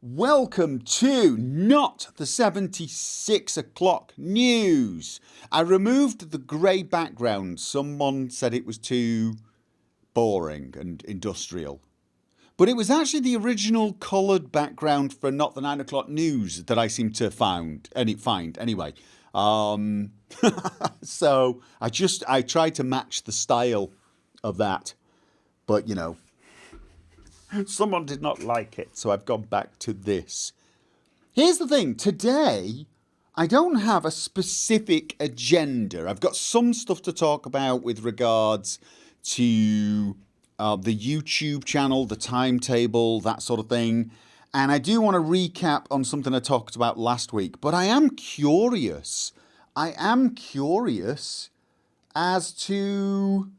Welcome to Not the 76 O'Clock News. I removed the grey background. Someone said it was too boring and industrial. But it was actually the original coloured background for Not the 9 O'Clock News that I seem to find anyway. So I tried to match the style of that. But, you know, someone did not like it, so I've gone back to this. Here's the thing. Today, I don't have a specific agenda. I've got some stuff to talk about with regards to the YouTube channel, the timetable, that sort of thing. And I do want to recap on something I talked about last week. But I am curious. As to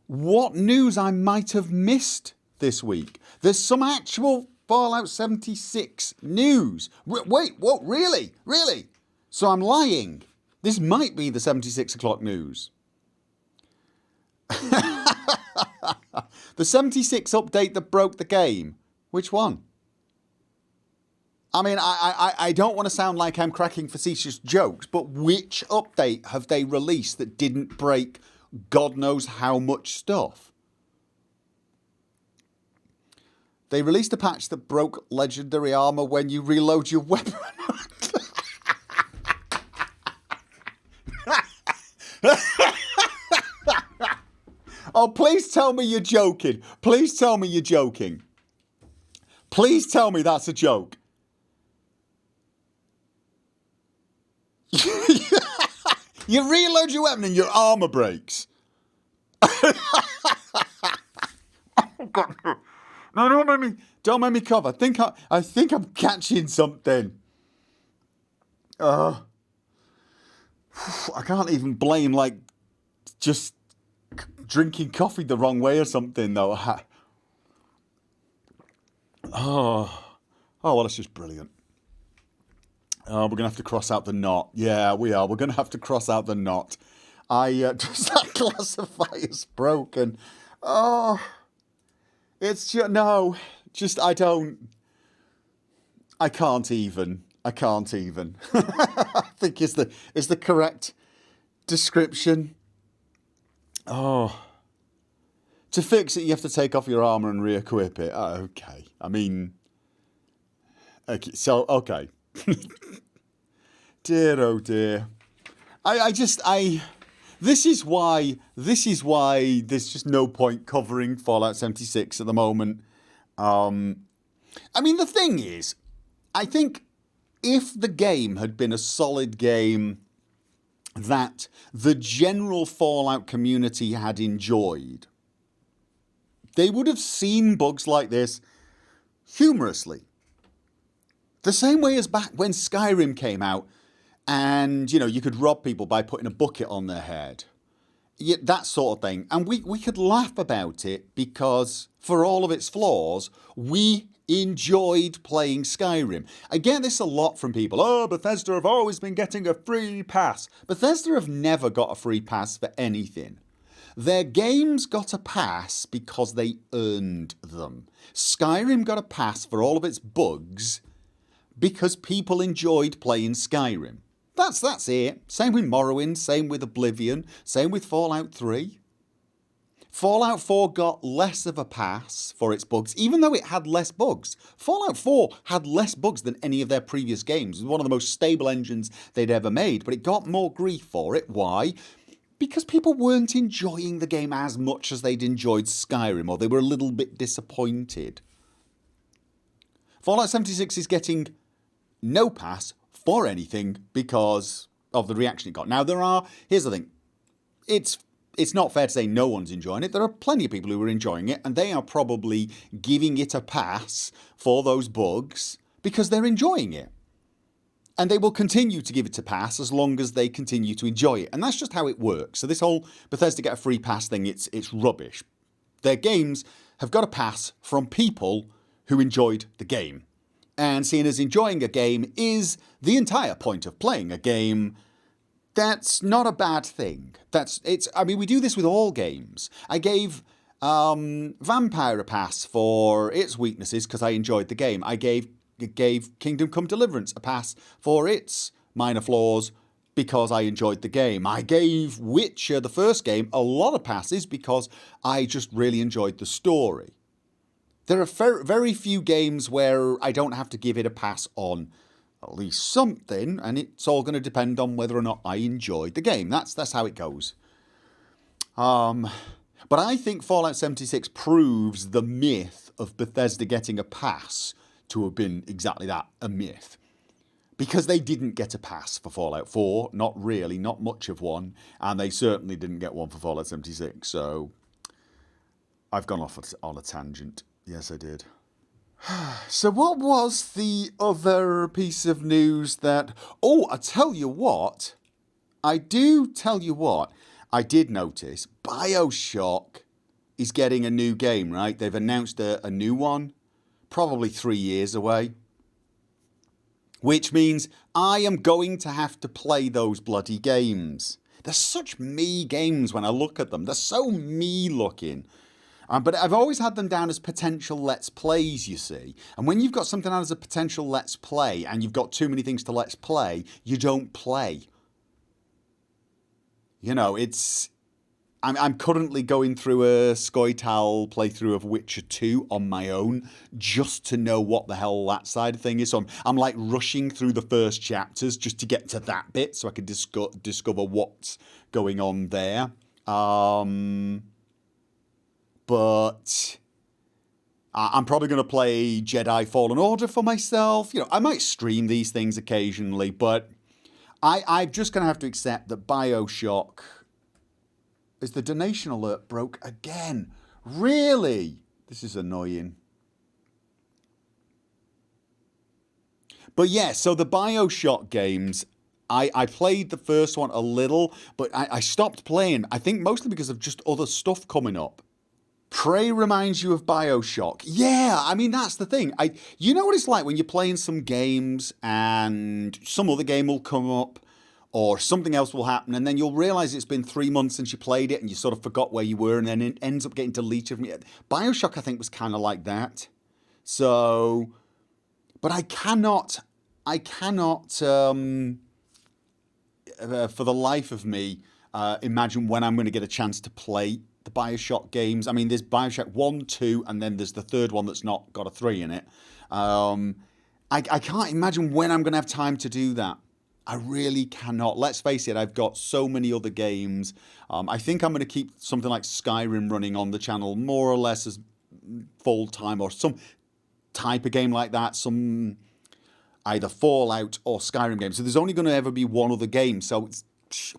what news I might have missed this week. There's some actual Fallout 76 news. Wait, what? Really? Really? So I'm lying. This might be the 76 o'clock news. The 76 update that broke the game. Which one? I mean, I don't want to sound like I'm cracking facetious jokes, but which update have they released that didn't break God knows how much stuff? They released a patch that broke legendary armor when you reload your weapon. Oh, please tell me you're joking. Please tell me you're joking. Please tell me that's a joke. You reload your weapon and your armor breaks. Oh, God. No, don't make me cough. I think I'm catching something. I can't even blame, like, just drinking coffee the wrong way or something, though. Well, it's just brilliant. We're going to have to cross out the knot. Yeah, we are. We're going to have to cross out the knot. Just that glass of fire's broken. It's just, no, just, I can't even. I think is the correct description. To fix it, you have to take off your armor and re-equip it. Okay. I mean, okay. So, okay. Dear, oh dear. This is why there's just no point covering Fallout 76 at the moment. I mean, the thing is, I think if the game had been a solid game that the general Fallout community had enjoyed, they would have seen bugs like this humorously. The same way as back when Skyrim came out and, you know, you could rob people by putting a bucket on their head. Yeah, that sort of thing. And we could laugh about it because, for all of its flaws, we enjoyed playing Skyrim. I get this a lot from people. Oh, Bethesda have always been getting a free pass. Bethesda have never got a free pass for anything. Their games got a pass because they earned them. Skyrim got a pass for all of its bugs because people enjoyed playing Skyrim. That's it. Same with Morrowind, same with Oblivion, same with Fallout 3. Fallout 4 got less of a pass for its bugs, even though it had less bugs. Fallout 4 had less bugs than any of their previous games. It was one of the most stable engines they'd ever made, but it got more grief for it. Why? Because people weren't enjoying the game as much as they'd enjoyed Skyrim, or they were a little bit disappointed. Fallout 76 is getting no pass for anything because of the reaction it got. Now, here's the thing. It's not fair to say no one's enjoying it. There are plenty of people who are enjoying it, and they are probably giving it a pass for those bugs because they're enjoying it. And they will continue to give it a pass as long as they continue to enjoy it. And that's just how it works. So this whole Bethesda get a free pass thing, it's rubbish. Their games have got a pass from people who enjoyed the game. And seeing as enjoying a game is the entire point of playing a game, that's not a bad thing. I mean, we do this with all games. I gave Vampire a pass for its weaknesses because I enjoyed the game. I gave gave Kingdom Come Deliverance a pass for its minor flaws because I enjoyed the game. I gave Witcher, the first game, a lot of passes because I just really enjoyed the story. There are very few games where I don't have to give it a pass on at least something, and it's all going to depend on whether or not I enjoyed the game. That's how it goes. But I think Fallout 76 proves the myth of Bethesda getting a pass to have been exactly that, a myth. Because they didn't get a pass for Fallout 4, not really, not much of one, and they certainly didn't get one for Fallout 76, so I've gone off on a tangent. Yes, I did. So what was the other piece of news that... Oh, I tell you what. I did notice Bioshock is getting a new game, right? They've announced a new one, probably 3 years away. Which means I am going to have to play those bloody games. They're such me games when I look at them. They're so me looking. But I've always had them down as potential Let's Plays, you see. And when you've got something down as a potential Let's Play and you've got too many things to Let's Play, you don't play. You know, I'm currently going through a Scoital playthrough of Witcher 2 on my own just to know what the hell that side of thing is. So I'm like rushing through the first chapters just to get to that bit so I can discover what's going on there. But I'm probably going to play Jedi Fallen Order for myself. You know, I might stream these things occasionally, but I'm just going to have to accept that Bioshock... Is the donation alert broke again? Really? This is annoying. But yeah, so the Bioshock games, I played the first one a little, but I stopped playing. I think mostly because of just other stuff coming up. Prey reminds you of Bioshock. Yeah, I mean, that's the thing. You know what it's like when you're playing some games and some other game will come up or something else will happen, and then you'll realise it's been 3 months since you played it and you sort of forgot where you were, and then it ends up getting deleted from it. Bioshock, I think, was kind of like that. So, but I cannot, for the life of me, imagine when I'm going to get a chance to play the Bioshock games. I mean, there's Bioshock 1, 2, and then there's the third one that's not got a 3 in it. I can't imagine when I'm going to have time to do that. I really cannot. Let's face it, I've got so many other games. I think I'm going to keep something like Skyrim running on the channel more or less as full-time, or some type of game like that, some either Fallout or Skyrim game. So there's only going to ever be one other game, so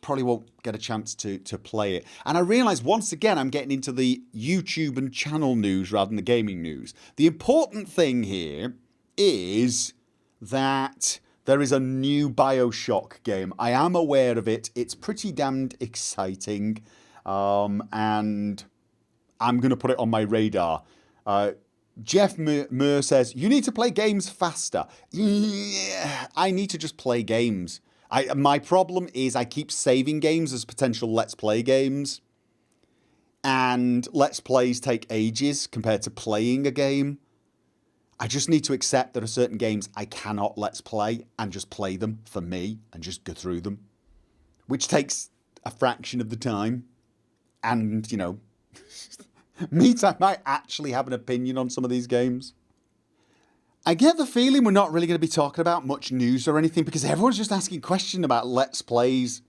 probably won't get a chance to play it. And I realise once again I'm getting into the YouTube and channel news rather than the gaming news. The important thing here is that there is a new Bioshock game. I am aware of it. It's pretty damned exciting. And I'm going to put it on my radar. Jeff Murr says, you need to play games faster. Yeah, I need to just play games. My problem is I keep saving games as potential Let's Play games. And Let's Plays take ages compared to playing a game. I just need to accept there are certain games I cannot Let's Play and just play them for me and just go through them. Which takes a fraction of the time. And, you know, means I might actually have an opinion on some of these games. I get the feeling we're not really going to be talking about much news or anything because everyone's just asking questions about Let's Plays.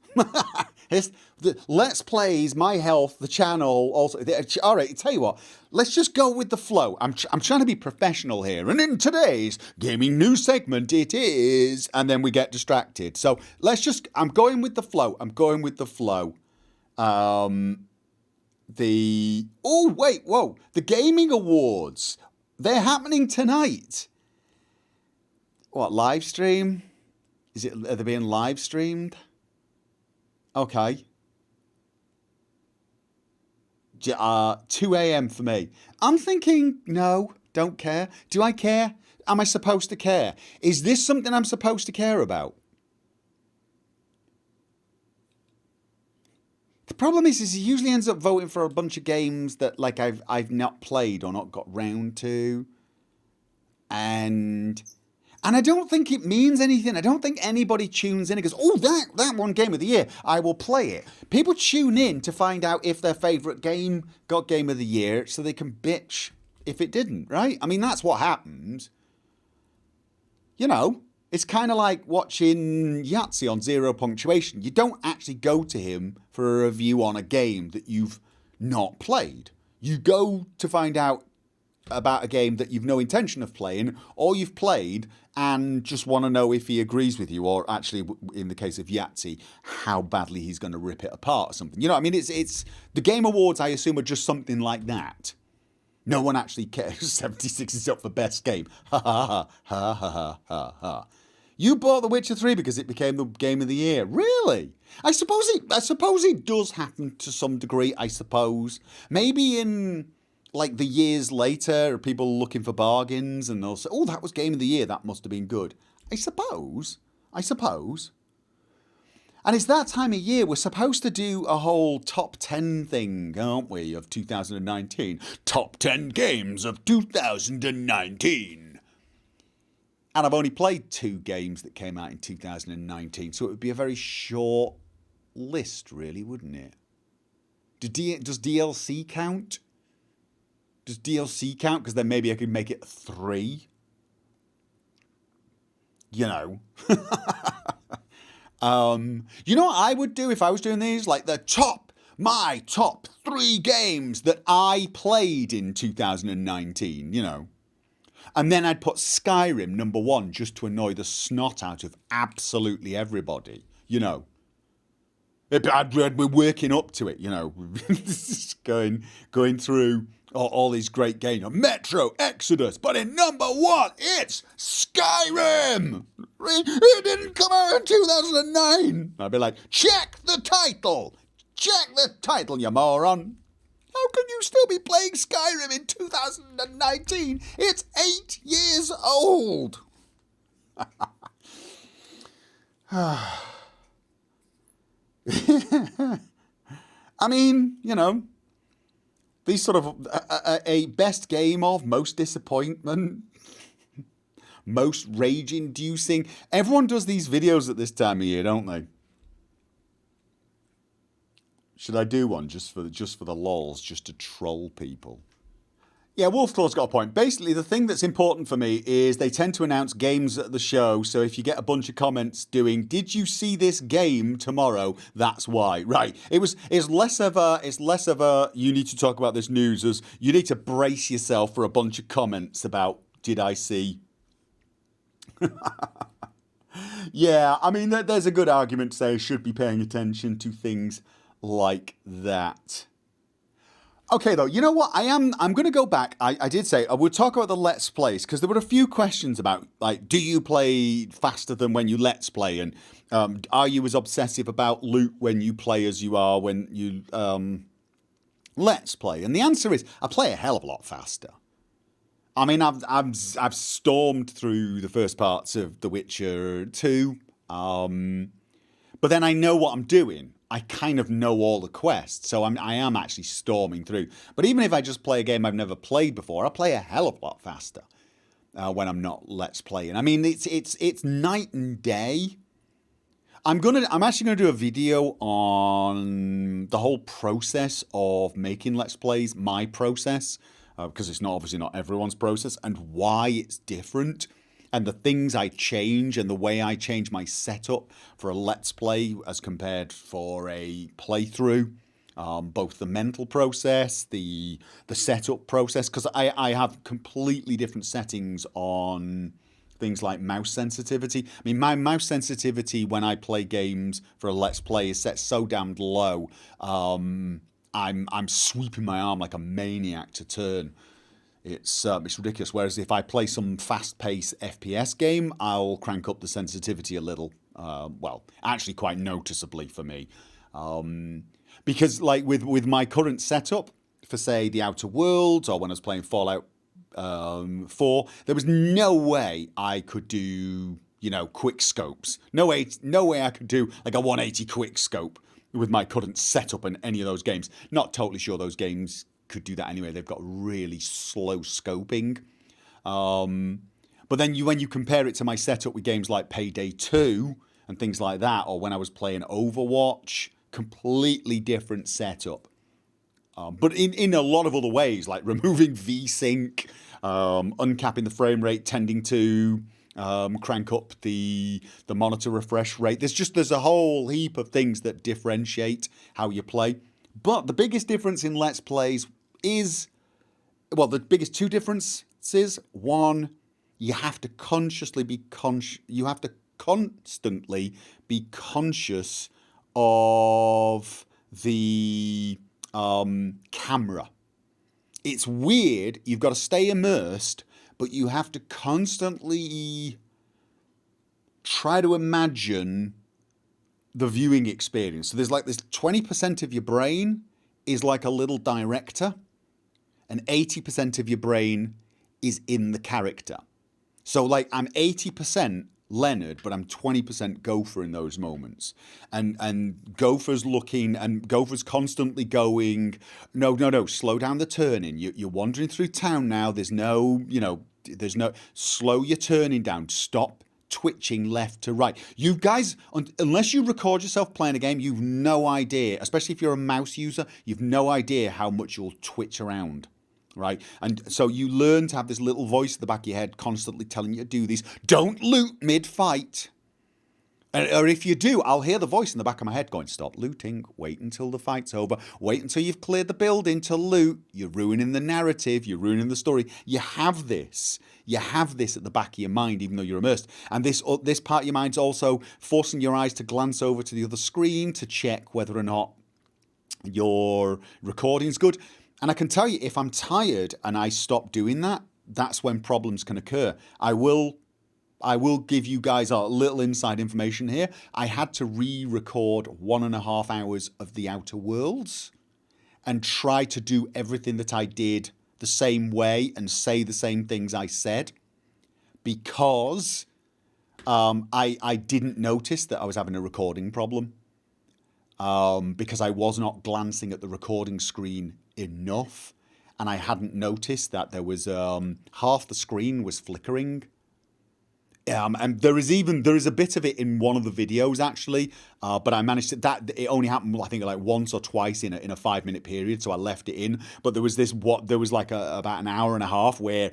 Let's Plays, my health, the channel, also. All right, tell you what, let's just go with the flow. I'm trying to be professional here. And in today's gaming news segment, it is... And then we get distracted. So let's just... I'm going with the flow. Oh, wait, whoa. The Gaming Awards. They're happening tonight. What, live stream? Are they being live streamed? Okay. 2 a.m. for me. I'm thinking, no, don't care. Do I care? Am I supposed to care? Is this something I'm supposed to care about? The problem is he usually ends up voting for a bunch of games that like I've not played or not got round to. And And I don't think it means anything. I don't think anybody tunes in and goes, oh, that one game of the year, I will play it. People tune in to find out if their favourite game got game of the year so they can bitch if it didn't, right? I mean, that's what happens. You know, it's kind of like watching Yahtzee on zero punctuation. You don't actually go to him for a review on a game that you've not played. You go to find out about a game that you've no intention of playing, or you've played and just want to know if he agrees with you, or actually, in the case of Yahtzee, how badly he's going to rip it apart or something. You know what I mean? It's the Game Awards, I assume, are just something like that. No one actually cares. 76 is up for best game. Ha ha ha ha ha ha ha. You bought The Witcher 3 because it became the game of the year. Really? I suppose it does happen to some degree, I suppose. Maybe in like the years later, people looking for bargains and they'll say, oh, that was game of the year, that must have been good. I suppose. And it's that time of year, we're supposed to do a whole top 10 thing, aren't we, of 2019. Top 10 games of 2019. And I've only played 2 games that came out in 2019, so it would be a very short list, really, wouldn't it? Does DLC count? Does DLC count? Because then maybe I could make it 3. You know. You know what I would do if I was doing these? Like my top 3 games that I played in 2019, you know. And then I'd put Skyrim number 1 just to annoy the snot out of absolutely everybody, you know. We're working up to it, you know. going through all these great games. Metro, Exodus, but in number 1, it's Skyrim. It didn't come out in 2009. I'd be like, check the title, you moron. How can you still be playing Skyrim in 2019? It's 8 years old. I mean, you know, these sort of a best game of, most disappointment, most rage-inducing. Everyone does these videos at this time of year, don't they? Should I do one just for the lols, just to troll people? Yeah, Wolfclaw's got a point. Basically, the thing that's important for me is they tend to announce games at the show. So if you get a bunch of comments doing, "Did you see this game tomorrow?" That's why. Right. It's less of a you need to talk about this news as you need to brace yourself for a bunch of comments about, did I see? Yeah, I mean, there's a good argument to say I should be paying attention to things like that. Okay, though, you know what? I'm going to go back. I did say I would talk about the Let's Plays because there were a few questions about, like, do you play faster than when you Let's Play? And are you as obsessive about loot when you play as you are when you Let's Play? And the answer is I play a hell of a lot faster. I mean, I've stormed through the first parts of The Witcher 2, but then I know what I'm doing. I kind of know all the quests, so I am actually storming through. But even if I just play a game I've never played before, I play a hell of a lot faster when I'm not Let's Playing. I mean, it's night and day. I'm actually gonna do a video on the whole process of making Let's Plays, my process, because it's obviously not everyone's process, and why it's different. And the things I change and the way I change my setup for a Let's Play as compared for a playthrough. Both the mental process, the setup process, because I have completely different settings on things like mouse sensitivity. I mean, my mouse sensitivity when I play games for a Let's Play is set so damned low. I'm sweeping my arm like a maniac to turn. It's ridiculous. Whereas if I play some fast-paced FPS game, I'll crank up the sensitivity a little. Well, actually quite noticeably for me. Because like with my current setup, for say the Outer Worlds or when I was playing Fallout 4, there was no way I could do, you know, quick scopes. No way I could do like a 180 quick scope with my current setup in any of those games. Not totally sure those games could do that anyway. They've got really slow scoping. But then when you compare it to my setup with games like Payday 2 and things like that, or when I was playing Overwatch, completely different setup. But in a lot of other ways, like removing VSync, uncapping the frame rate, tending to crank up the monitor refresh rate. There's a whole heap of things that differentiate how you play. But the biggest difference in Let's Plays is, well, the biggest two differences. One, you have to constantly be conscious of the camera. It's weird. You've got to stay immersed, but you have to constantly try to imagine the viewing experience. So there's like this 20% of your brain is like a little director, and 80% of your brain is in the character. So like I'm 80% Leonard, but I'm 20% Gopher in those moments. And Gopher's looking, and Gopher's constantly going, no, slow down the turning. You're wandering through town now. There's no, slow your turning down. Stop twitching left to right. You guys, unless you record yourself playing a game, you've no idea, especially if you're a mouse user, you've no idea how much you'll twitch around. Right? And so you learn to have this little voice at the back of your head constantly telling you to do these. Don't loot mid-fight. Or if you do, I'll hear the voice in the back of my head going, stop looting, wait until the fight's over, wait until you've cleared the building to loot. You're ruining the narrative, you're ruining the story. You have this at the back of your mind, even though you're immersed. And this part of your mind's also forcing your eyes to glance over to the other screen to check whether or not your recording's good. And I can tell you, if I'm tired and I stop doing that, that's when problems can occur. I will give you guys a little inside information here. I had to re-record 1.5 hours of The Outer Worlds and try to do everything that I did the same way and say the same things I said, because I didn't notice that I was having a recording problem, because I was not glancing at the recording screen enough, and I hadn't noticed that there was half the screen was flickering. And there is a bit of it in one of the videos actually, but I managed to, it only happened I think like once or twice in a 5-minute period, so I left it in. But there was like about an hour and a half where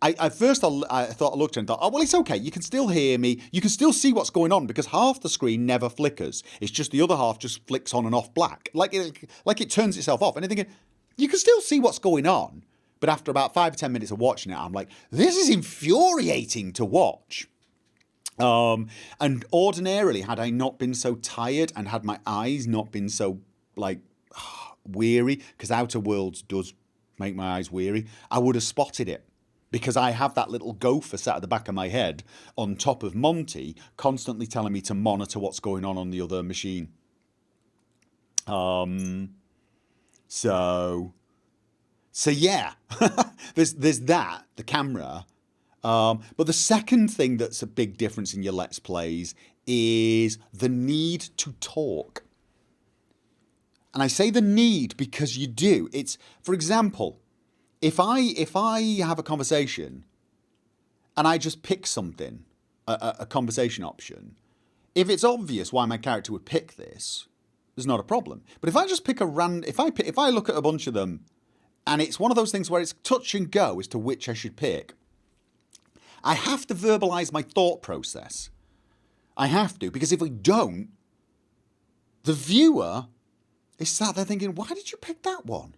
I thought I looked and thought, oh well, it's okay, you can still hear me, you can still see what's going on, because half the screen never flickers. It's just the other half just flicks on and off black, like it turns itself off. And I'm thinking, you can still see what's going on. But after about 5 or 10 minutes of watching it, I'm like, this is infuriating to watch. And ordinarily, had I not been so tired and had my eyes not been so like weary, because Outer Worlds does make my eyes weary, I would have spotted it. Because I have that little gopher sat at the back of my head on top of Monty, constantly telling me to monitor what's going on the other machine. So yeah, there's that, the camera. But the second thing that's a big difference in your Let's Plays is the need to talk. And I say the need because you do. It's, for example, if I have a conversation and I just pick something, a conversation option, if it's obvious why my character would pick this, there's not a problem. But if I just pick if I look at a bunch of them and it's one of those things where it's touch and go as to which I should pick, I have to verbalize my thought process. I have to, because if I don't, the viewer is sat there thinking, why did you pick that one?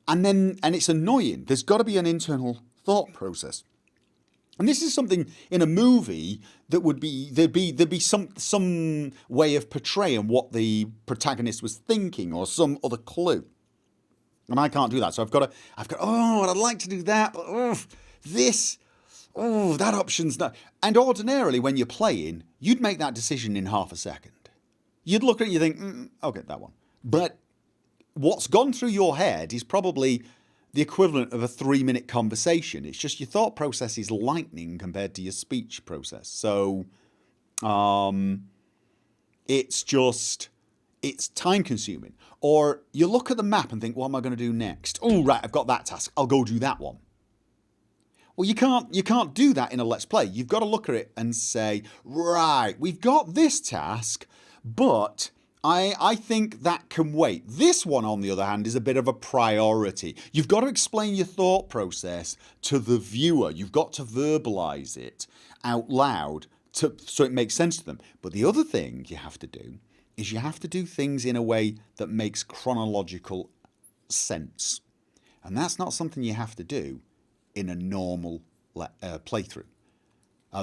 And it's annoying. There's got to be an internal thought process. And this is something in a movie that would be, there'd be some way of portraying what the protagonist was thinking, or some other clue. And I can't do that. So I've got, oh, I'd like to do that, but that option's not. And ordinarily when you're playing, you'd make that decision in half a second. You'd look at it and you think, okay, that one. But what's gone through your head is probably the equivalent of a 3-minute conversation. It's just your thought process is lightning compared to your speech process. So it's time consuming. Or you look at the map and think, what am I going to do next? Oh, right, I've got that task. I'll go do that one. Well, you can't do that in a Let's Play. You've got to look at it and say, right, we've got this task, but I think that can wait. This one, on the other hand, is a bit of a priority. You've got to explain your thought process to the viewer. You've got to verbalise it out loud so it makes sense to them. But the other thing you have to do is you have to do things in a way that makes chronological sense. And that's not something you have to do in a normal playthrough.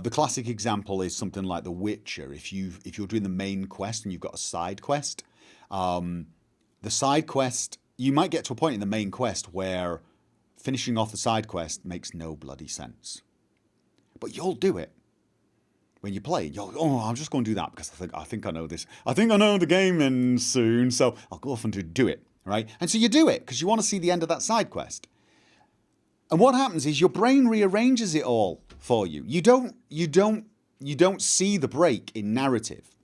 The classic example is something like The Witcher. If you're doing the main quest and you've got a side quest, the side quest, you might get to a point in the main quest where finishing off the side quest makes no bloody sense. But you'll do it. When you play, I'm just going to do that because I think I know this. I think I know the game ends soon, so I'll go off and do it, right? And so you do it because you want to see the end of that side quest. And what happens is your brain rearranges it all for you. You don't see the break in narrative.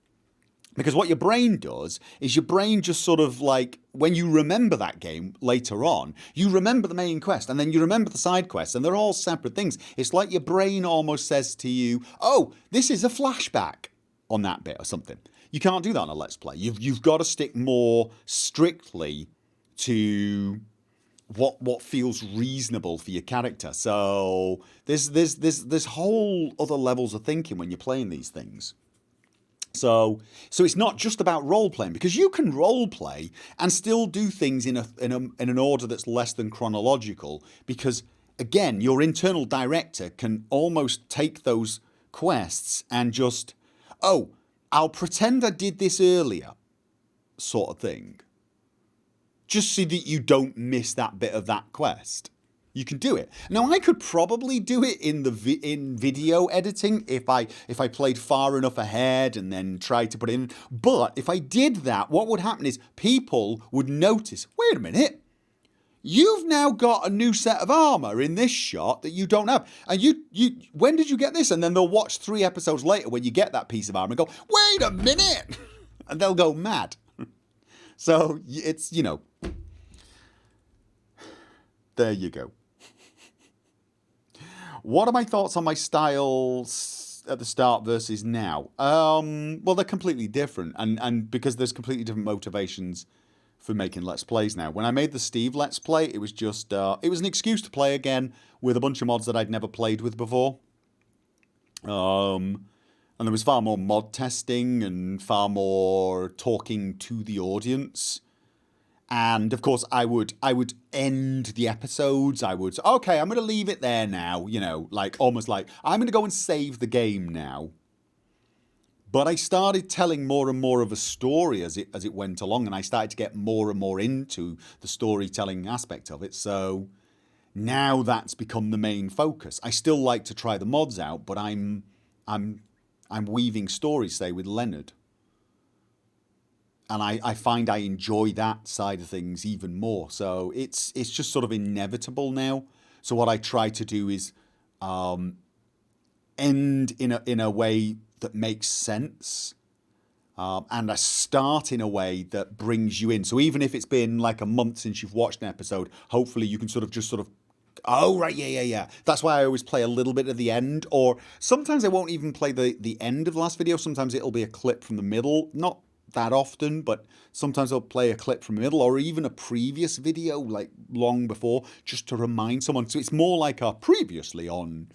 Because what your brain does is your brain just sort of like, when you remember that game later on, you remember the main quest and then you remember the side quests and they're all separate things. It's like your brain almost says to you, oh, this is a flashback on that bit or something. You can't do that on a Let's Play. You've got to stick more strictly to what feels reasonable for your character. So there's whole other levels of thinking when you're playing these things. So it's not just about role playing, because you can role play and still do things in an order that's less than chronological, because again, your internal director can almost take those quests and just, oh, I'll pretend I did this earlier, sort of thing, just so that you don't miss that bit of that quest. You can do it. Now, I could probably do it in video editing if I played far enough ahead and then tried to put it in. But if I did that, what would happen is people would notice, wait a minute, you've now got a new set of armor in this shot that you don't have. And you when did you get this? And then they'll watch 3 episodes later when you get that piece of armor and go, wait a minute. And they'll go mad. So it's, there you go. What are my thoughts on my styles at the start versus now? Well, they're completely different, and because there's completely different motivations for making Let's Plays now. When I made the Steve Let's Play, it was just it was an excuse to play again with a bunch of mods that I'd never played with before. And there was far more mod testing and far more talking to the audience. And of course, I would end the episodes. Okay, I'm going to leave it there now, like almost like I'm going to go and save the game now. But I started telling more and more of a story as it went along, and I started to get more and more into the storytelling aspect of it. So now that's become the main focus. I still like to try the mods out, but I'm weaving stories, say, with Leonard. And I find I enjoy that side of things even more. So it's just sort of inevitable now. So what I try to do is end in a way that makes sense. And I start in a way that brings you in. So even if it's been like a month since you've watched an episode, hopefully you can sort of, oh, right, yeah. That's why I always play a little bit at the end. Or sometimes I won't even play the end of the last video. Sometimes it'll be a clip from the middle. Not that often, but sometimes I'll play a clip from the middle or even a previous video like long before, just to remind someone. So it's more like a previously on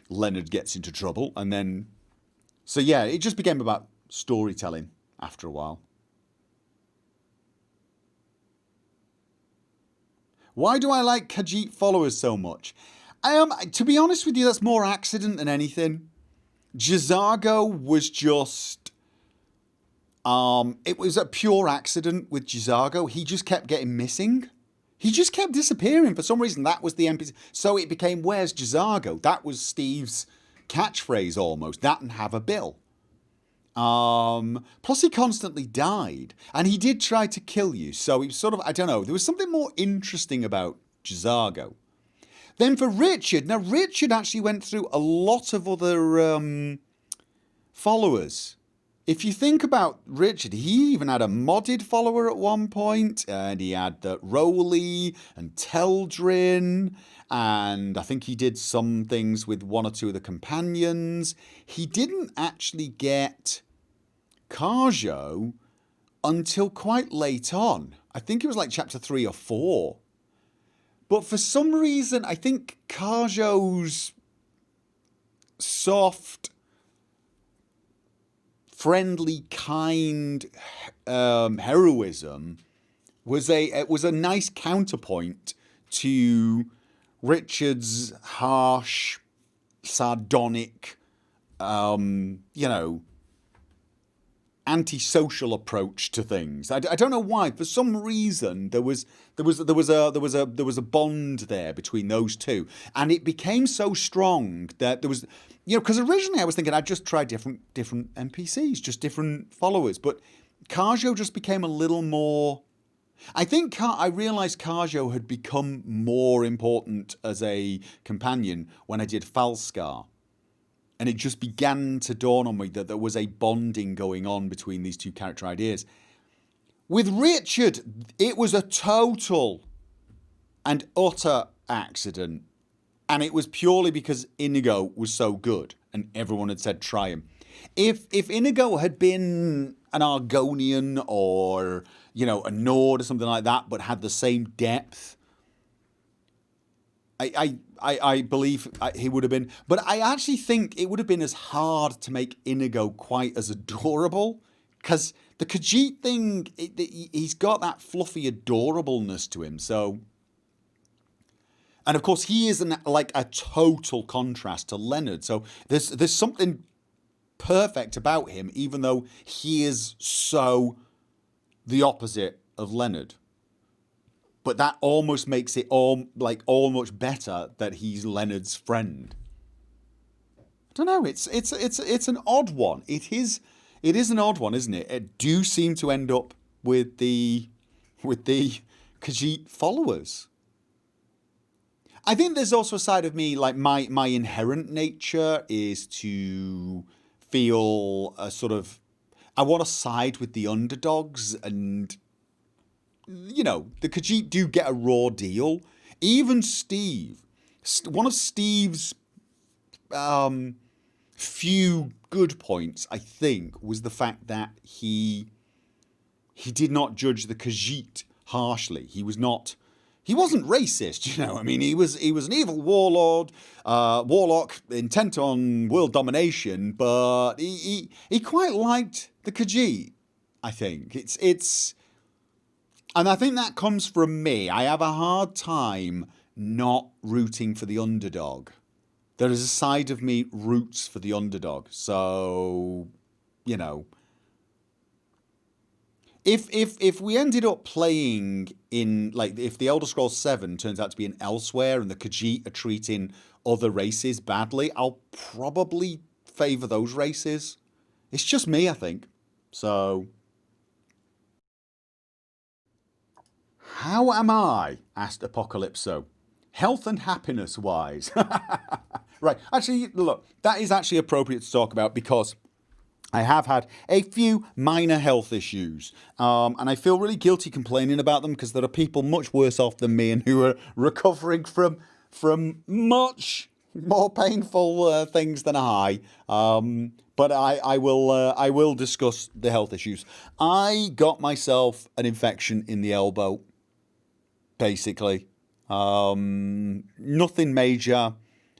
Leonard gets into trouble. And then, so yeah, it just became about storytelling after a while. Why do I like Khajiit followers so much? To be honest with you, that's more accident than anything. J'zargo was just it was a pure accident with J'zargo. He just kept getting missing. He just kept disappearing. For some reason, that was the NPC. So it became, where's J'zargo? That was Steve's catchphrase almost. That and have a bill. Plus he constantly died. And he did try to kill you. So he was sort of, I don't know, there was something more interesting about J'zargo. Then for Richard, now Richard actually went through a lot of other followers. if you think about Richard, he even had a modded follower at one point, and he had the Rowley and Teldrin, and I think he did some things with one or two of the companions. He didn't actually get Carjo until quite late on. I think it was like chapter 3 or 4. But for some reason, I think Carjo's soft, friendly, kind heroism was a nice counterpoint to Richard's harsh, sardonic, antisocial approach to things. I don't know why. For some reason, there was a bond there between those two, and it became so strong that there was, because originally I was thinking I'd just try different NPCs, just different followers, but Carjo just became a little more. I think I realised Carjo had become more important as a companion when I did Falskar. And it just began to dawn on me that there was a bonding going on between these two character ideas. With Richard, it was a total and utter accident. And it was purely because Inigo was so good and everyone had said try him. If Inigo had been an Argonian or, a Nord or something like that, but had the same depth, I believe he would have been. But I actually think it would have been as hard to make Inigo quite as adorable. Because the Khajiit thing, he's got that fluffy adorableness to him. So, and of course, he is like a total contrast to Leonard. So there's something perfect about him, even though he is so the opposite of Leonard. But that almost makes it almost better that he's Leonard's friend. I don't know. It's an odd one. It is an odd one, isn't it? It do seem to end up with the Khajiit followers. I think there's also a side of me, like my inherent nature is to feel a sort of, I want to side with the underdogs, and the Khajiit do get a raw deal. Even Steve, one of Steve's few good points, I think, was the fact that he did not judge the Khajiit harshly. He wasn't racist, I mean, he was an evil warlord, warlock intent on world domination, but he quite liked the Khajiit. I think it's. And I think that comes from me. I have a hard time not rooting for the underdog. There is a side of me roots for the underdog. So, if we ended up playing in, like, if the Elder Scrolls 7 turns out to be in Elsewhere and the Khajiit are treating other races badly, I'll probably favour those races. It's just me, I think. So, how am I? Asked Apocalypso. Health and happiness wise. Right, actually, look, that is actually appropriate to talk about because I have had a few minor health issues, and I feel really guilty complaining about them because there are people much worse off than me and who are recovering from much more painful things than I. But I will discuss the health issues. I got myself an infection in the elbow, basically. Nothing major.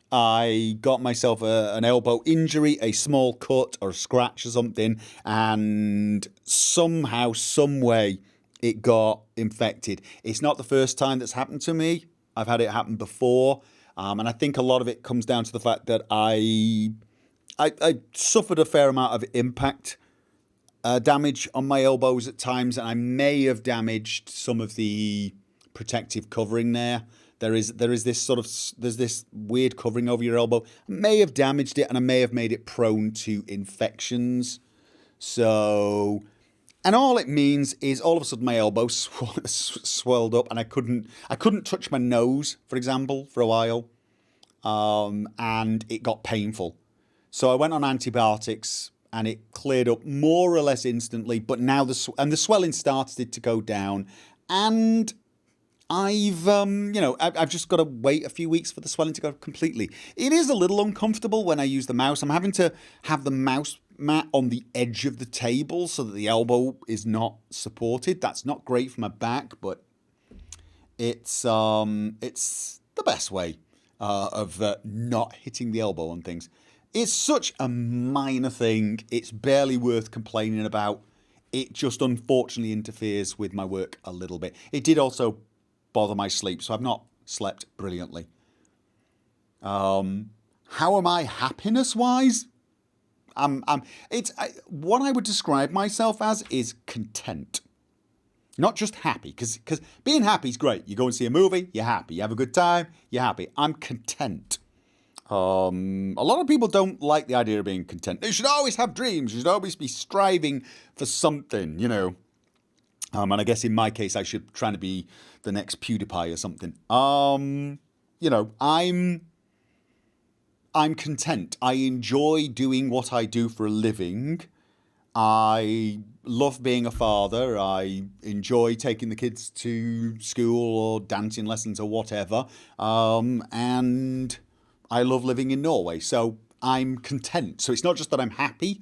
I got myself an elbow injury, a small cut or scratch or something, and somehow, some way, it got infected. It's not the first time that's happened to me. I've had it happen before, and I think a lot of it comes down to the fact that I suffered a fair amount of impact damage on my elbows at times, and I may have damaged some of the protective covering there. There is this weird covering over your elbow. I may have damaged it, and I may have made it prone to infections. So, and all it means is all of a sudden my elbow swelled up, and I couldn't touch my nose, for example, for a while, and it got painful. So I went on antibiotics, and it cleared up more or less instantly. But now the swelling started to go down, and I've just got to wait a few weeks for the swelling to go completely. It is a little uncomfortable when I use the mouse. I'm having to have the mouse mat on the edge of the table so that the elbow is not supported. That's not great for my back, but it's the best way of not hitting the elbow on things. It's such a minor thing. It's barely worth complaining about. It just unfortunately interferes with my work a little bit. It did also bother my sleep, so I've not slept brilliantly. How am I happiness-wise? What I would describe myself as is content. Not just happy, because being happy is great. You go and see a movie, you're happy. You have a good time, you're happy. I'm content. A lot of people don't like the idea of being content. You should always have dreams. You should always be striving for something, you know. And I guess in my case, I should try to be the next PewDiePie or something. You know, I'm content. I enjoy doing what I do for a living. I love being a father. I enjoy taking the kids to school or dancing lessons or whatever. And I love living in Norway. So I'm content. So it's not just that I'm happy.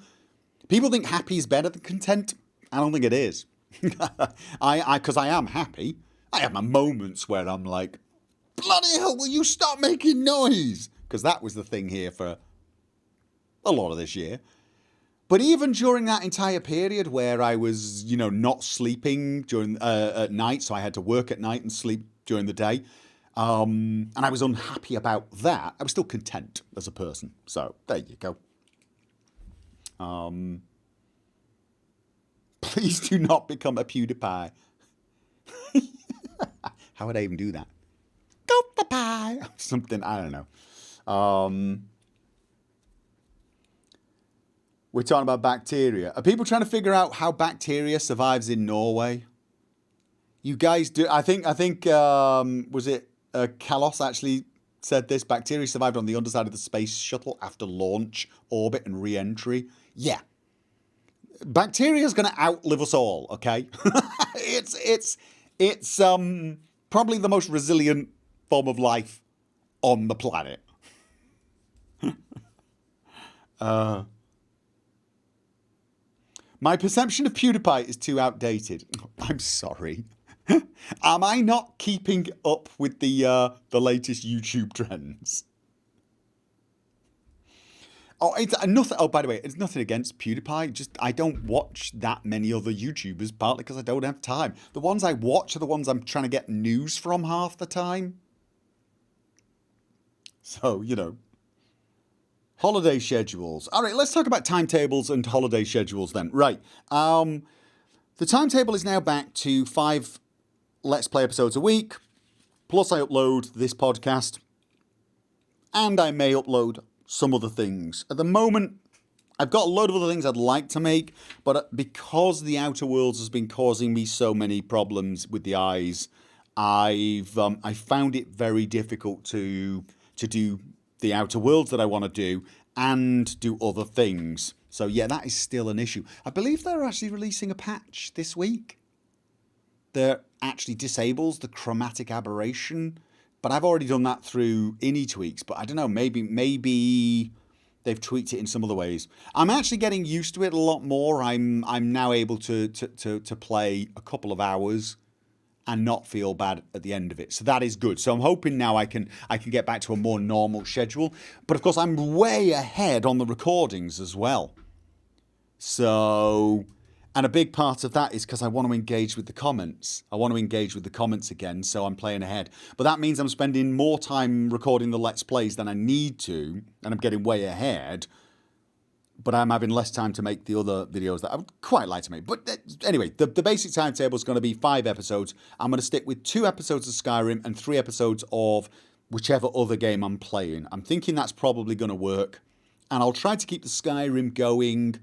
People think happy is better than content. I don't think it is. Because I am happy. I have my moments where I'm like, bloody hell, will you stop making noise? Because that was the thing here for a lot of this year. But even during that entire period where I was, you know, not sleeping during at night, so I had to work at night and sleep during the day, and I was unhappy about that, I was still content as a person. So there you go. Please do not become a PewDiePie. How would I even do that? Gopher something, I don't know. We're talking about bacteria. Are people trying to figure out how bacteria survives in Norway? You guys do. I think. Was it Kalos actually said this? Bacteria survived on the underside of the space shuttle after launch, orbit, and re-entry. Yeah. Bacteria is going to outlive us all. Okay. It's probably the most resilient form of life on the planet. My perception of PewDiePie is too outdated. I'm sorry. Am I not keeping up with the latest YouTube trends? Oh, it's nothing. Oh, by the way, it's nothing against PewDiePie. Just I don't watch that many other YouTubers, partly because I don't have time. The ones I watch are the ones I'm trying to get news from half the time. So, you know. Holiday schedules. All right, let's talk about timetables and holiday schedules then. Right. The timetable is now back to 5 Let's Play episodes a week. Plus I upload this podcast. And I may upload some other things. At the moment, I've got a load of other things I'd like to make. But because the Outer Worlds has been causing me so many problems with the eyes, I found it very difficult to do the Outer Worlds that I want to do and do other things. So yeah, that is still an issue. I believe they're actually releasing a patch this week that actually disables the chromatic aberration, but I've already done that through any tweaks. But I don't know, maybe they've tweaked it in some other ways. I'm actually getting used to it a lot more. I'm now able to play a couple of hours and not feel bad at the end of it. So that is good. So I'm hoping now I can get back to a more normal schedule. But of course, I'm way ahead on the recordings as well. So, and a big part of that is because I want to engage with the comments. I want to engage with the comments again, so I'm playing ahead. But that means I'm spending more time recording the Let's Plays than I need to, and I'm getting way ahead. But I'm having less time to make the other videos that I would quite like to make. But anyway, the basic timetable is going to be 5 episodes. I'm going to stick with 2 episodes of Skyrim and 3 episodes of whichever other game I'm playing. I'm thinking that's probably going to work. And I'll try to keep the Skyrim going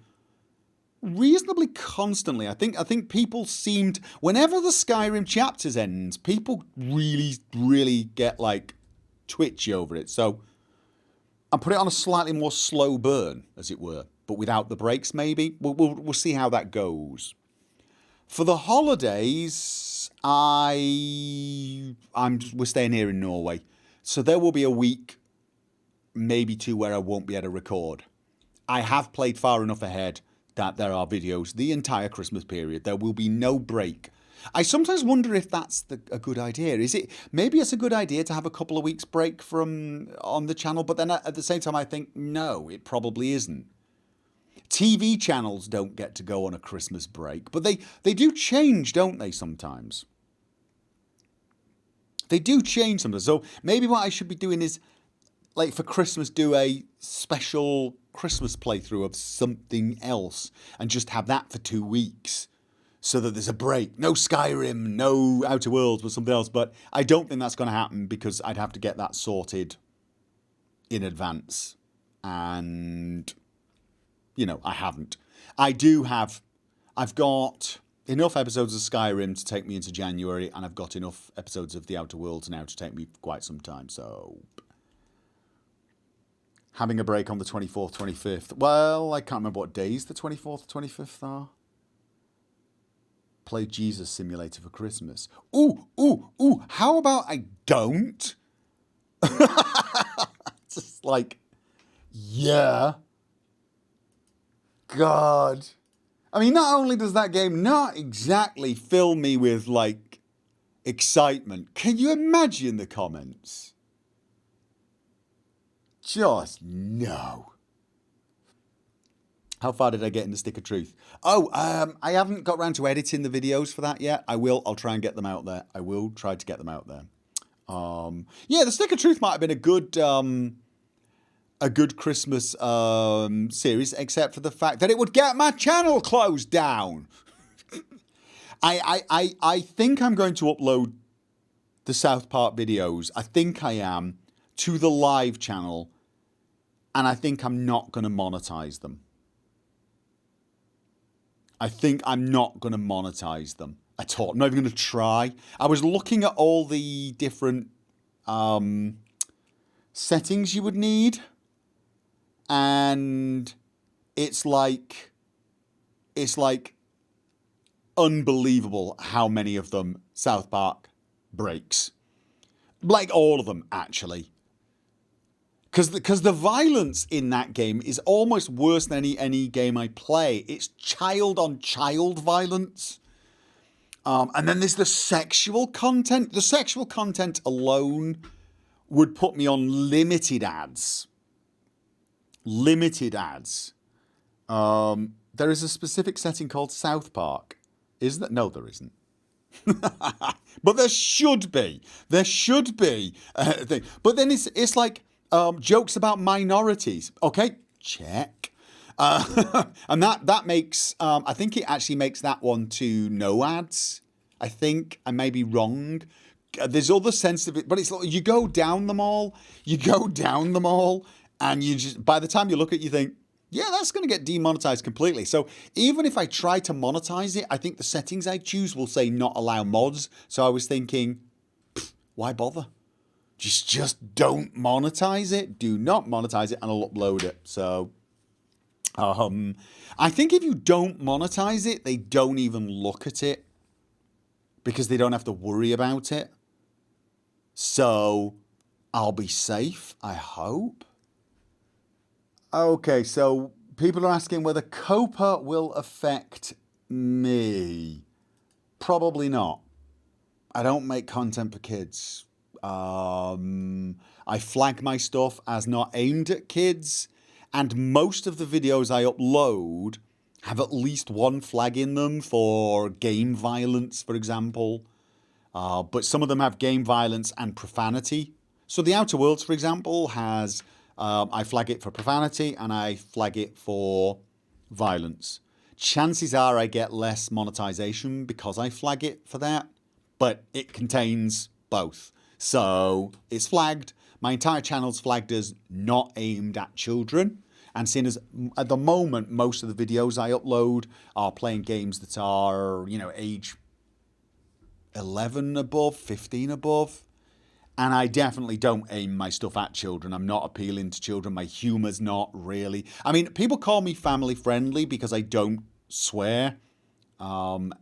reasonably constantly. I think people seemed, whenever the Skyrim chapters ends, people really get like twitchy over it. So I put it on a slightly more slow burn, as it were. but without the breaks, maybe. We'll see how that goes. For the holidays, we're staying here in Norway, so there will be a week, maybe 2, where I won't be able to record. I have played far enough ahead that there are videos the entire Christmas period. There will be no break. I sometimes wonder if that's a good idea. Maybe it's a good idea to have a couple of weeks break on the channel, but then at the same time I think, no, it probably isn't. TV channels don't get to go on a Christmas break, but they do change, don't they, sometimes? They do change sometimes. So maybe what I should be doing is, like, for Christmas, do a special Christmas playthrough of something else and just have that for 2 weeks so that there's a break. No Skyrim, no Outer Worlds, but something else. But I don't think that's going to happen because I'd have to get that sorted in advance. And, I haven't. I've got enough episodes of Skyrim to take me into January, and I've got enough episodes of the Outer Worlds now to take me for quite some time. So having a break on the 24th, 25th. Well, I can't remember what days the 24th, 25th are. Play Jesus Simulator for Christmas. Ooh. How about I don't? Just like, yeah. God. I mean, not only does that game not exactly fill me with, like, excitement, can you imagine the comments? Just no. How far did I get in the Stick of Truth? I haven't got around to editing the videos for that yet. I will. I'll try and get them out there. I will try to get them out there. Yeah, the Stick of Truth might have been a good Christmas series, except for the fact that it would get my channel closed down. I think I'm going to upload the South Park videos. I think I am, to the live channel, and I think I'm not going to monetize them. I think I'm not going to monetize them at all. I'm not even going to try. I was looking at all the different settings you would need, and it's like unbelievable how many of them South Park breaks. Like all of them, actually. Because the violence in that game is almost worse than any game I play. It's child-on-child violence. And then there's the sexual content. The sexual content alone would put me on limited ads. Limited ads. There is a specific setting called South Park. Is that? No, there isn't. But there should be. There should be a thing. But then it's like jokes about minorities. Okay, check. And that makes, I think it actually makes that one to no ads. I think I may be wrong. There's other sensitive, but it's like you go down them all, and you just, by the time you look at it, you think, yeah, that's going to get demonetized completely. So even if I try to monetize it, I think the settings I choose will say not allow mods. So I was thinking, why bother? Just don't monetize it. Do not monetize it, and I'll upload it. So I think if you don't monetize it, they don't even look at it because they don't have to worry about it. So I'll be safe, I hope. Okay, so people are asking whether COPPA will affect me. Probably not. I don't make content for kids. I flag my stuff as not aimed at kids, and most of the videos I upload have at least one flag in them for game violence, for example. But some of them have game violence and profanity. So the Outer Worlds, for example, has I flag it for profanity and I flag it for violence. Chances are I get less monetization because I flag it for that, but it contains both. So it's flagged. My entire channel's flagged as not aimed at children. And seeing as at the moment, most of the videos I upload are playing games that are, age 11 above, 15 above. And I definitely don't aim my stuff at children. I'm not appealing to children. My humor's not really. I mean, people call me family friendly because I don't swear. And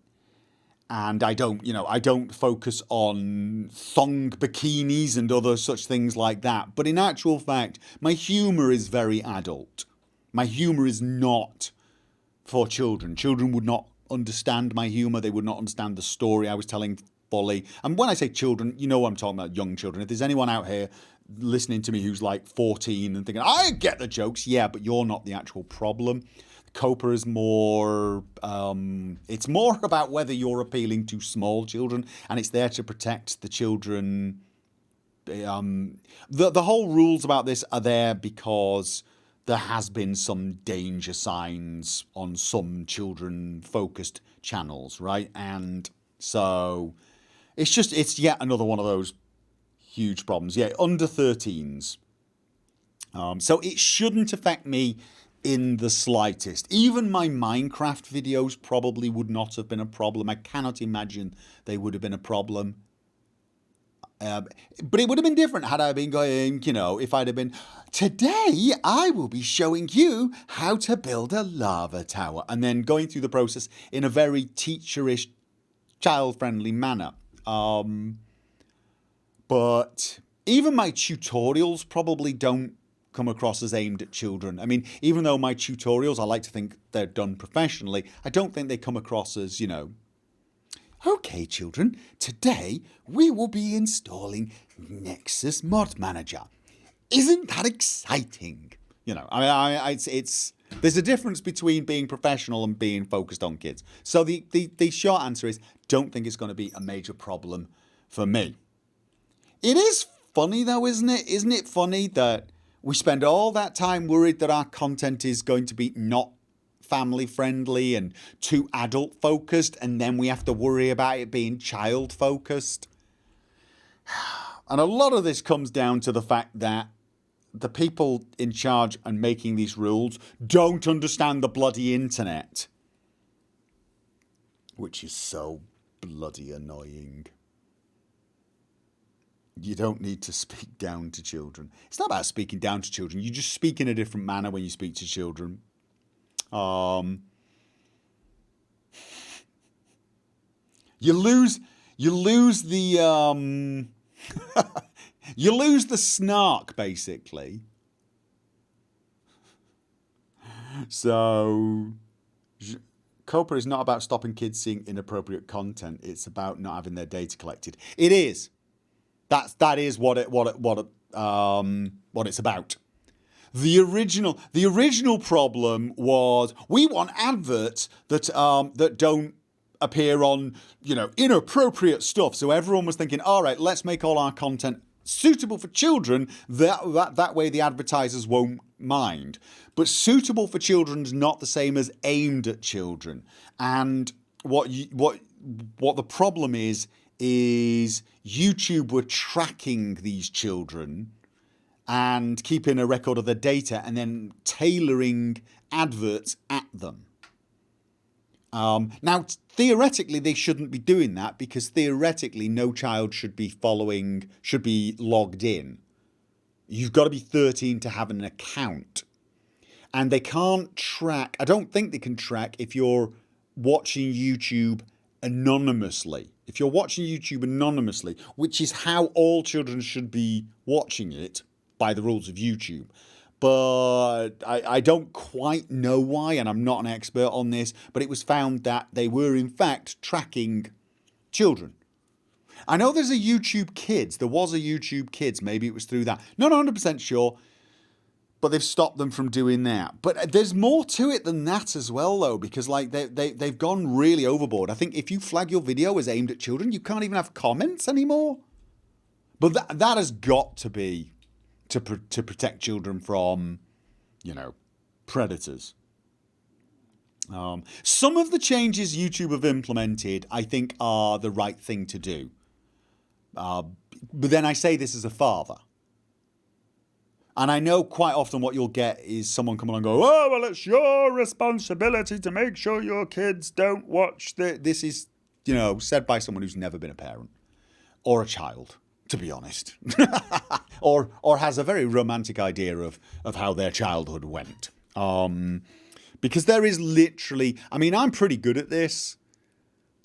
I don't focus on thong bikinis and other such things like that. But in actual fact, my humour is very adult. My humour is not for children. Children would not understand my humour. They would not understand the story I was telling fully. And when I say children, you know I'm talking about young children. If there's anyone out here listening to me who's like 14 and thinking, I get the jokes, yeah, but you're not the actual problem. COPPA is more, it's more about whether you're appealing to small children, and it's there to protect the children. The whole rules about this are there because there has been some danger signs on some children-focused channels, right? And so it's yet another one of those huge problems. Yeah, under 13s. So it shouldn't affect me in the slightest. Even my Minecraft videos probably would not have been a problem. I cannot imagine they would have been a problem. But it would have been different had I been going, if I'd have been, today I will be showing you how to build a lava tower, and then going through the process in a very teacherish, child-friendly manner. But even my tutorials probably don't come across as aimed at children. I mean, even though my tutorials, I like to think they're done professionally, I don't think they come across as, okay, children, today we will be installing Nexus Mod Manager. Isn't that exciting? It's there's a difference between being professional and being focused on kids. So the short answer is, don't think it's going to be a major problem for me. It is funny though, isn't it? Isn't it funny that we spend all that time worried that our content is going to be not family friendly and too adult focused, and then we have to worry about it being child focused? And a lot of this comes down to the fact that the people in charge and making these rules don't understand the bloody internet, which is so bloody annoying. You don't need to speak down to children. It's not about speaking down to children. You just speak in a different manner when you speak to children. You lose the you lose the snark, basically. So COPPA is not about stopping kids seeing inappropriate content. It's about not having their data collected. It is. That is what it's about. The original problem was we want adverts that don't appear on inappropriate stuff. So everyone was thinking, all right, let's make all our content suitable for children. That way the advertisers won't mind. But suitable for children is not the same as aimed at children. And what the problem is YouTube were tracking these children and keeping a record of their data and then tailoring adverts at them. Now, theoretically, they shouldn't be doing that because theoretically no child should be logged in. You've got to be 13 to have an account. And they can't track, I don't think they can track if you're watching YouTube anonymously. If you're watching YouTube anonymously, which is how all children should be watching it by the rules of YouTube. But I don't quite know why, and I'm not an expert on this, but it was found that they were in fact tracking children. I know there's a YouTube Kids. There was a YouTube Kids. Maybe it was through that. Not 100% sure. But they've stopped them from doing that. But there's more to it than that as well, though, because they've gone really overboard. I think if you flag your video as aimed at children, you can't even have comments anymore. But that has got to be to protect children from, predators. Some of the changes YouTube have implemented, I think, are the right thing to do. But then I say this as a father. And I know quite often what you'll get is someone come along and go, oh, well, it's your responsibility to make sure your kids don't watch this is, said by someone who's never been a parent or a child. to be honest. or has a very romantic idea of how their childhood went. Because there is literally, I mean, I'm pretty good at this.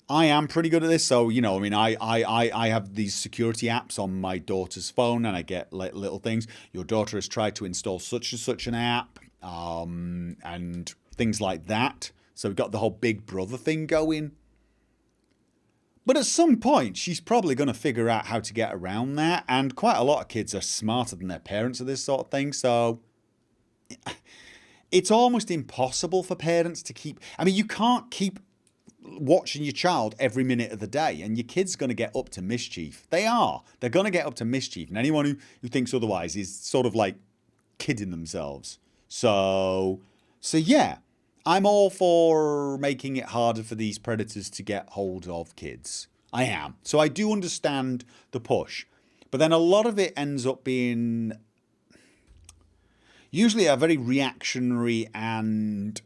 I am pretty good at this. So, you know, I mean, I have these security apps on my daughter's phone, and I get little things. Your daughter has tried to install such and such an app, and things like that. So we've got the whole Big Brother thing going. But at some point, she's probably going to figure out how to get around that. And quite a lot of kids are smarter than their parents at this sort of thing. So it's almost impossible for parents to keep... I mean, you can't keep watching your child every minute of the day. And your kid's going to get up to mischief. They are. They're going to get up to mischief. And anyone who thinks otherwise is sort of like kidding themselves. So yeah. I'm all for making it harder for these predators to get hold of kids. I am. So I do understand the push. But then a lot of it ends up being usually a very reactionary and,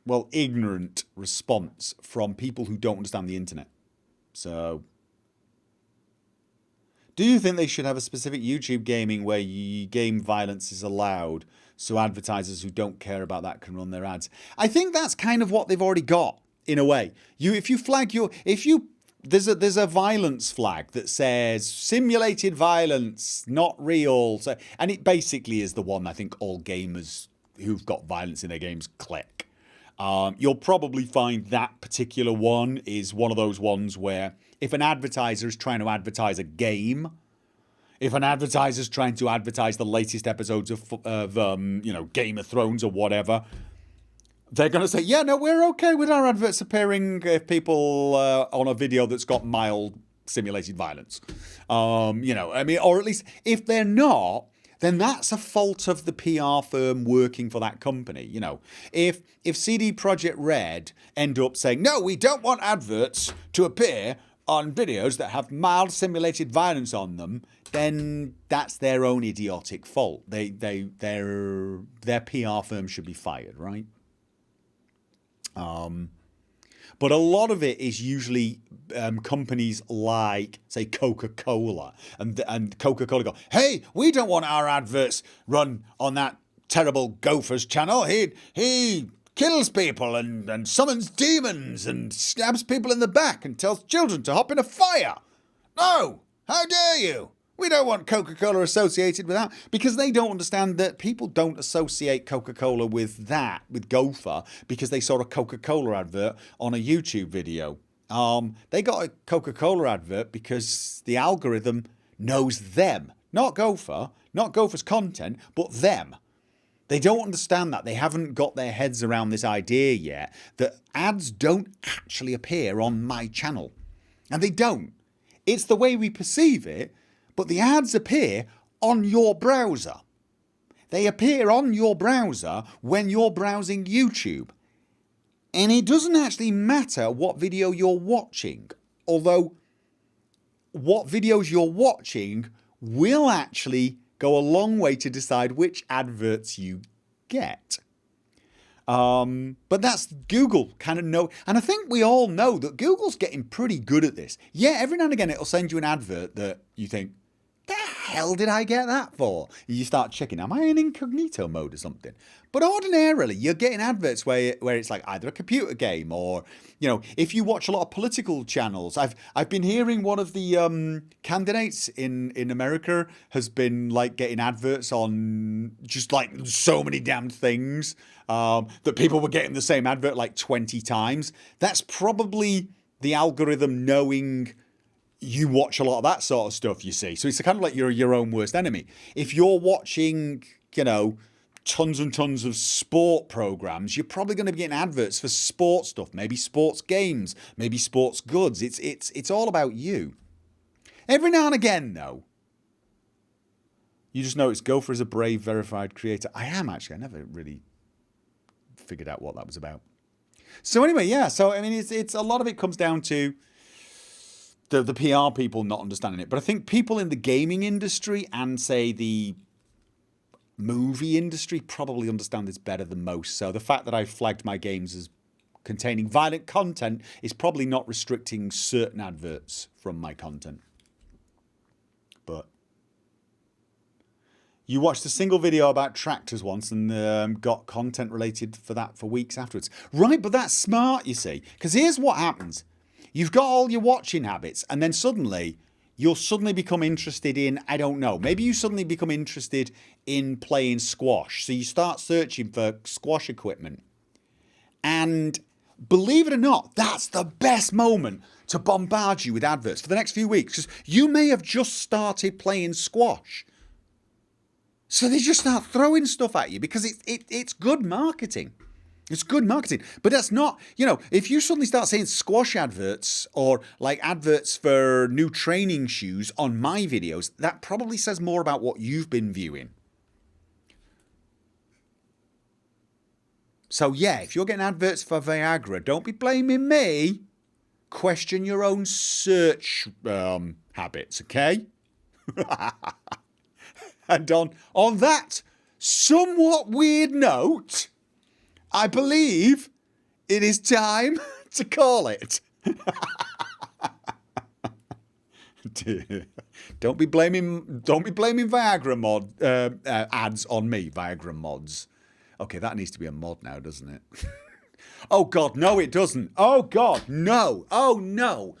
well, ignorant response from people who don't understand the internet. So, do you think they should have a specific YouTube gaming where game violence is allowed, so advertisers who don't care about that can run their ads? I think that's kind of what they've already got, in a way. There's a violence flag that says simulated violence, not real. So, and it basically is the one I think all gamers who've got violence in their games click. You'll probably find that particular one is one of those ones where if an advertiser is trying to advertise a game, if an advertiser is trying to advertise the latest episodes of Game of Thrones or whatever, they're going to say, yeah, no, we're okay with our adverts appearing if people on a video that's got mild simulated violence. I mean, or at least if they're not, then that's a fault of the PR firm working for that company. You know, if CD Projekt Red end up saying, no, we don't want adverts to appear on videos that have mild simulated violence on them, then that's their own idiotic fault. Their PR firm should be fired, right? But a lot of it is usually companies like, say, Coca-Cola. And Coca-Cola go, hey, we don't want our adverts run on that terrible Gopher's channel. He kills people and summons demons and stabs people in the back and tells children to hop in a fire. No, how dare you? We don't want Coca-Cola associated with that, because they don't understand that people don't associate Coca-Cola with that, with Gopher, because they saw a Coca-Cola advert on a YouTube video. They got a Coca-Cola advert because the algorithm knows them, not Gopher, not Gopher's content, but them. They don't understand that. They haven't got their heads around this idea yet that ads don't actually appear on my channel. And they don't. It's the way we perceive it. But the ads appear on your browser. They appear on your browser when you're browsing YouTube. And it doesn't actually matter what video you're watching. Although what videos you're watching will actually go a long way to decide which adverts you get. But that's Google kind of know. And I think we all know that Google's getting pretty good at this. Yeah, every now and again it'll send you an advert that you think, the hell did I get that for? You start checking, am I in incognito mode or something? But ordinarily, you're getting adverts where it's like either a computer game or, if you watch a lot of political channels. I've been hearing one of the candidates in America has been like getting adverts on just like so many damn things that people were getting the same advert like 20 times. That's probably the algorithm knowing you watch a lot of that sort of stuff, you see. So it's kind of like you're your own worst enemy. If you're watching, tons and tons of sport programs, you're probably going to be getting adverts for sports stuff, maybe sports games, maybe sports goods. It's all about you. Every now and again, though, you just notice Gopher is a brave, verified creator. I am actually. I never really figured out what that was about. So anyway, yeah. So I mean, it's a lot of it comes down to the PR people not understanding it. But I think people in the gaming industry and, say, the movie industry probably understand this better than most. So the fact that I flagged my games as containing violent content is probably not restricting certain adverts from my content. You watched a single video about tractors once and got content related for that for weeks afterwards. Right, but that's smart, you see. Because here's what happens. You've got all your watching habits, and then suddenly you'll suddenly become interested in, I don't know, maybe you suddenly become interested in playing squash. So you start searching for squash equipment. And believe it or not, that's the best moment to bombard you with adverts for the next few weeks. Because you may have just started playing squash. So they just start throwing stuff at you because it's good marketing. It's good marketing. But that's not, if you suddenly start seeing squash adverts or like adverts for new training shoes on my videos, that probably says more about what you've been viewing. So yeah, if you're getting adverts for Viagra, don't be blaming me. Question your own search habits, okay? And on that somewhat weird note, I believe it is time to call it. Don't be blaming Viagra ads on me, Viagra mods. Okay, that needs to be a mod now, doesn't it? Oh God, no, it doesn't. Oh God, no. Oh no.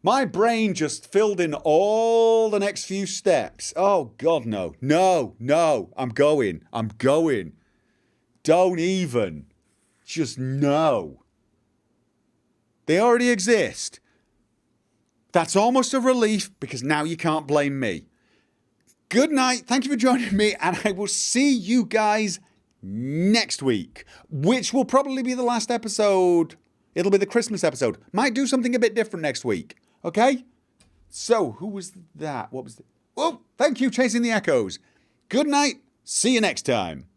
My brain just filled in all the next few steps. Oh God, no. No. I'm going. Don't even. Just no. They already exist. That's almost a relief because now you can't blame me. Good night. Thank you for joining me, and I will see you guys next week, which will probably be the last episode. It'll be the Christmas episode. Might do something a bit different next week. Okay? So, who was that? What was it? Oh, thank you, Chasing the Echoes. Good night. See you next time.